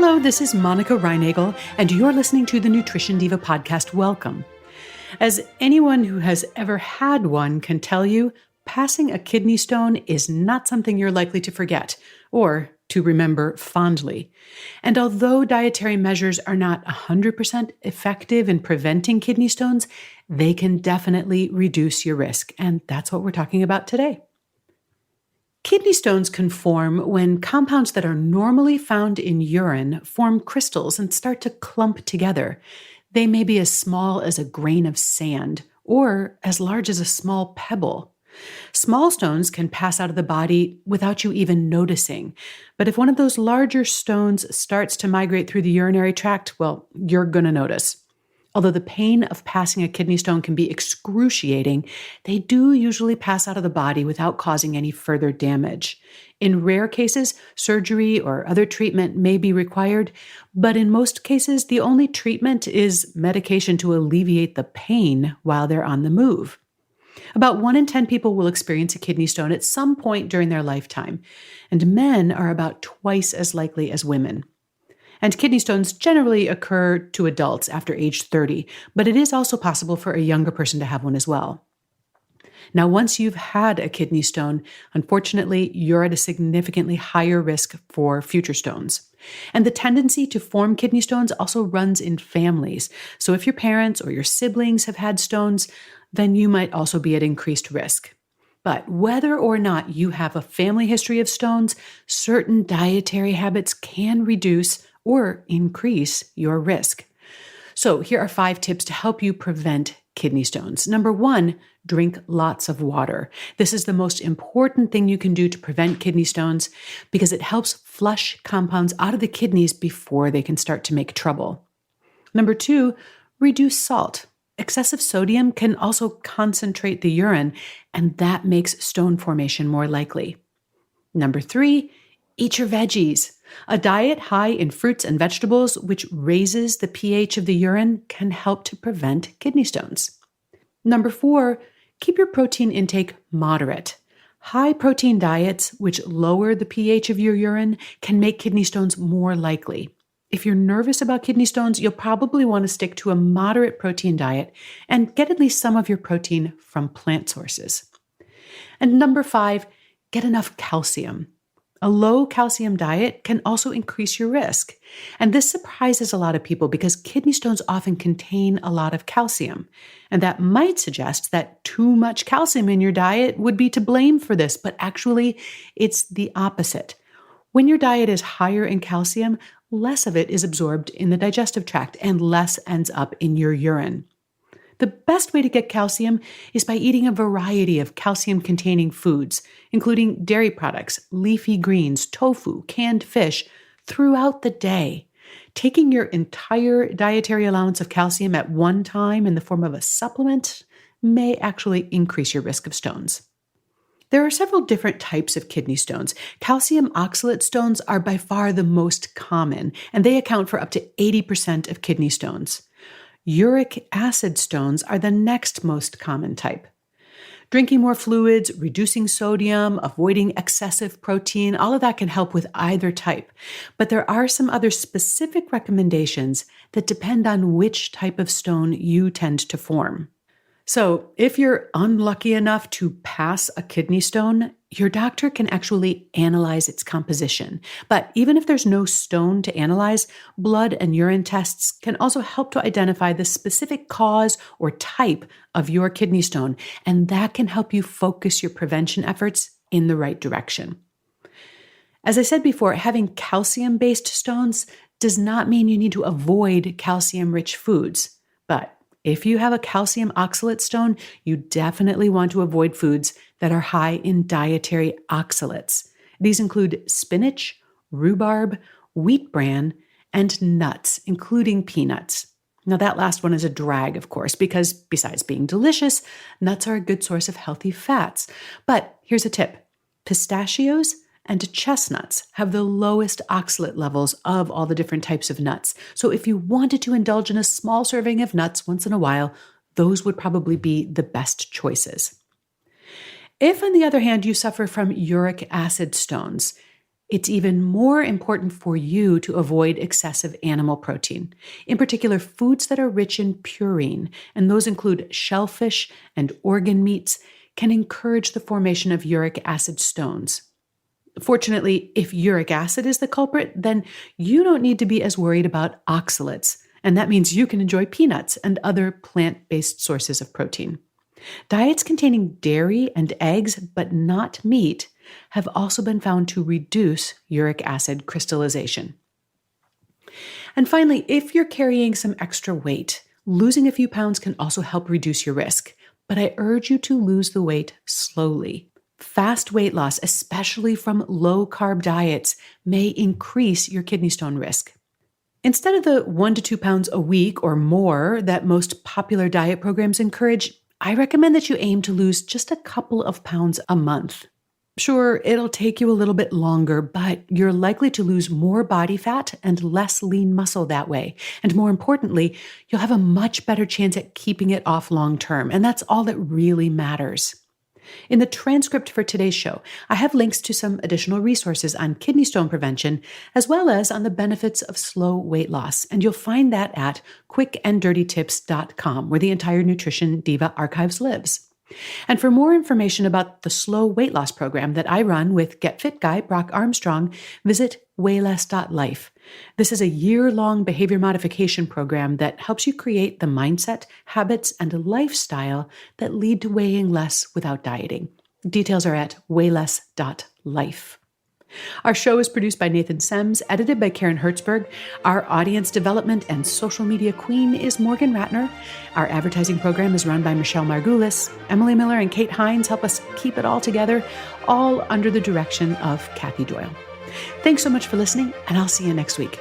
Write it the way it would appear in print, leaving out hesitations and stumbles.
Hello, this is Monica Reinagel, and you're listening to the Nutrition Diva podcast. Welcome. As anyone who has ever had one can tell you, passing a kidney stone is not something you're likely to forget or to remember fondly. And although dietary measures are not 100% effective in preventing kidney stones, they can definitely reduce your risk. And that's what we're talking about today. Kidney stones can form when compounds that are normally found in urine form crystals and start to clump together. They may be as small as a grain of sand or as large as a small pebble. Small stones can pass out of the body without you even noticing. But if one of those larger stones starts to migrate through the urinary tract, well, you're going to notice. Although the pain of passing a kidney stone can be excruciating, they do usually pass out of the body without causing any further damage. In rare cases, surgery or other treatment may be required, but in most cases, the only treatment is medication to alleviate the pain while they're on the move. About 1 in 10 people will experience a kidney stone at some point during their lifetime, and men are about twice as likely as women. And kidney stones generally occur to adults after age 30, but it is also possible for a younger person to have one as well. Now, once you've had a kidney stone, unfortunately, you're at a significantly higher risk for future stones. And the tendency to form kidney stones also runs in families. So if your parents or your siblings have had stones, then you might also be at increased risk. But whether or not you have a family history of stones, certain dietary habits can reduce or increase your risk. So here are 5 tips to help you prevent kidney stones. Number 1, drink lots of water. This is the most important thing you can do to prevent kidney stones because it helps flush compounds out of the kidneys before they can start to make trouble. Number 2, reduce salt. Excessive sodium can also concentrate the urine, and that makes stone formation more likely. Number 3, eat your veggies. A diet high in fruits and vegetables, which raises the pH of the urine, can help to prevent kidney stones. Number 4, keep your protein intake moderate. High protein diets, which lower the pH of your urine, can make kidney stones more likely. If you're nervous about kidney stones, you'll probably want to stick to a moderate protein diet and get at least some of your protein from plant sources. And number 5, get enough calcium. A low calcium diet can also increase your risk. And this surprises a lot of people because kidney stones often contain a lot of calcium. And that might suggest that too much calcium in your diet would be to blame for this, but actually it's the opposite. When your diet is higher in calcium, less of it is absorbed in the digestive tract and less ends up in your urine. The best way to get calcium is by eating a variety of calcium-containing foods, including dairy products, leafy greens, tofu, canned fish, throughout the day. Taking your entire dietary allowance of calcium at one time in the form of a supplement may actually increase your risk of stones. There are several different types of kidney stones. Calcium oxalate stones are by far the most common, and they account for up to 80% of kidney stones. Uric acid stones are the next most common type. Drinking more fluids, reducing sodium, avoiding excessive protein, all of that can help with either type. But there are some other specific recommendations that depend on which type of stone you tend to form. So if you're unlucky enough to pass a kidney stone, your doctor can actually analyze its composition. But even if there's no stone to analyze, blood and urine tests can also help to identify the specific cause or type of your kidney stone, and that can help you focus your prevention efforts in the right direction. As I said before, having calcium-based stones does not mean you need to avoid calcium-rich foods, but if you have a calcium oxalate stone, you definitely want to avoid foods that are high in dietary oxalates. These include spinach, rhubarb, wheat bran, and nuts, including peanuts. Now, that last one is a drag, of course, because besides being delicious, nuts are a good source of healthy fats. But here's a tip. Pistachios and chestnuts have the lowest oxalate levels of all the different types of nuts. So if you wanted to indulge in a small serving of nuts once in a while, those would probably be the best choices. If, on the other hand, you suffer from uric acid stones, It's even more important for you to avoid excessive animal protein, in particular foods that are rich in purine, and those include shellfish and organ meats, can encourage the formation of uric acid stones. Fortunately, if uric acid is the culprit, then you don't need to be as worried about oxalates, and that means you can enjoy peanuts and other plant-based sources of protein. Diets containing dairy and eggs, but not meat, have also been found to reduce uric acid crystallization. And finally, if you're carrying some extra weight, losing a few pounds can also help reduce your risk, but I urge you to lose the weight slowly. Fast weight loss, especially from low-carb diets, may increase your kidney stone risk. Instead of the 1 to 2 pounds a week or more that most popular diet programs encourage, I recommend that you aim to lose just a couple of pounds a month. Sure, it'll take you a little bit longer, but you're likely to lose more body fat and less lean muscle that way. And more importantly, you'll have a much better chance at keeping it off long term, and that's all that really matters. In the transcript for today's show, I have links to some additional resources on kidney stone prevention, as well as on the benefits of slow weight loss. And you'll find that at quickanddirtytips.com, where the entire Nutrition Diva archives lives. And for more information about the slow weight loss program that I run with Get Fit guy Brock Armstrong, visit wayless.life. This is a year-long behavior modification program that helps you create the mindset, habits, and lifestyle that lead to weighing less without dieting. Details are at wayless.life. Our show is produced by Nathan Sems, edited by Karen Hertzberg. Our audience development and social media queen is Morgan Ratner. Our advertising program is run by Michelle Margulis. Emily Miller and Kate Hines help us keep it all together, all under the direction of Kathy Doyle. Thanks so much for listening, and I'll see you next week.